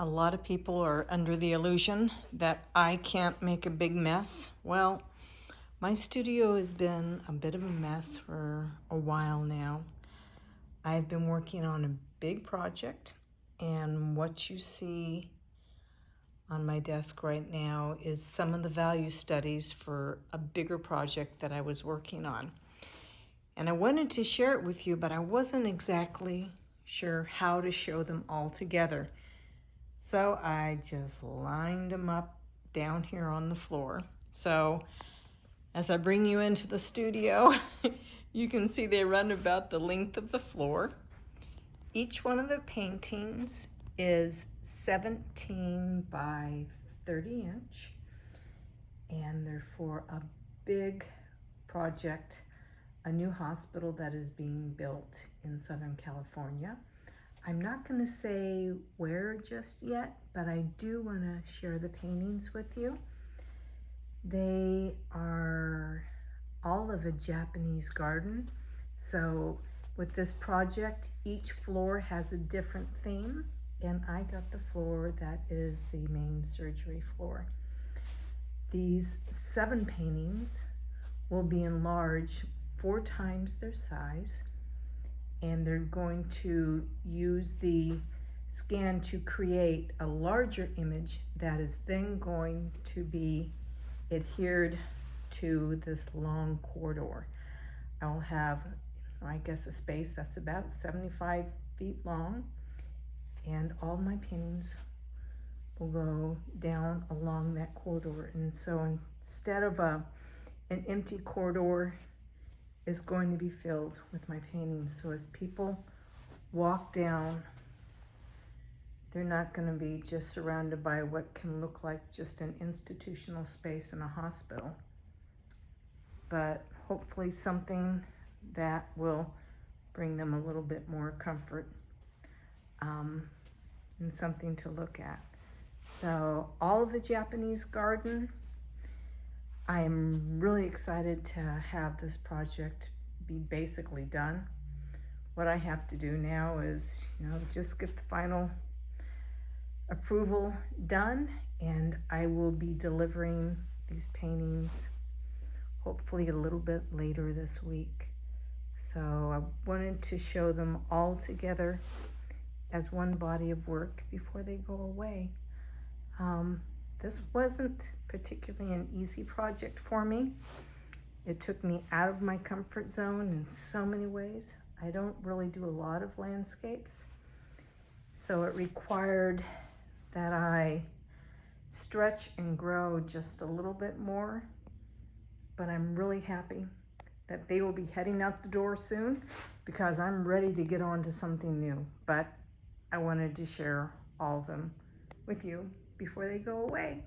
A lot of people are under the illusion that I can't make a big mess. Well, my studio has been a bit of a mess for a while now. I've been working on a big project, and what you see on my desk right now is some of the value studies for a bigger project that I was working on. And I wanted to share it with you, but I wasn't exactly sure how to show them all together. So I just lined them up down here on the floor. So as I bring you into the studio, you can see they run about the length of the floor. Each one of the paintings is 17 by 30 inch, and they're for a big project, a new hospital that is being built in Southern California. I'm not going to say where just yet, but I do want to share the paintings with you. They are all of a Japanese garden. So with this project, each floor has a different theme, and I got the floor that is the main surgery floor. These 7 paintings will be enlarged 4 times their size, and they're going to use the scan to create a larger image that is then going to be adhered to this long corridor. I'll have, I guess, a space that's about 75 feet long, and all my paintings will go down along that corridor. And so instead of an empty corridor, is going to be filled with my paintings. So as people walk down, they're not going to be just surrounded by what can look like just an institutional space in a hospital, but hopefully something that will bring them a little bit more comfort and something to look at. So all of the Japanese garden, I am really excited to have this project be basically done. What I have to do now is, just get the final approval done, and I will be delivering these paintings hopefully a little bit later this week. So I wanted to show them all together as one body of work before they go away. This wasn't particularly an easy project for me. It took me out of my comfort zone in so many ways. I don't really do a lot of landscapes, so it required that I stretch and grow just a little bit more, but I'm really happy that they will be heading out the door soon because I'm ready to get on to something new. But I wanted to share all of them with you before they go away.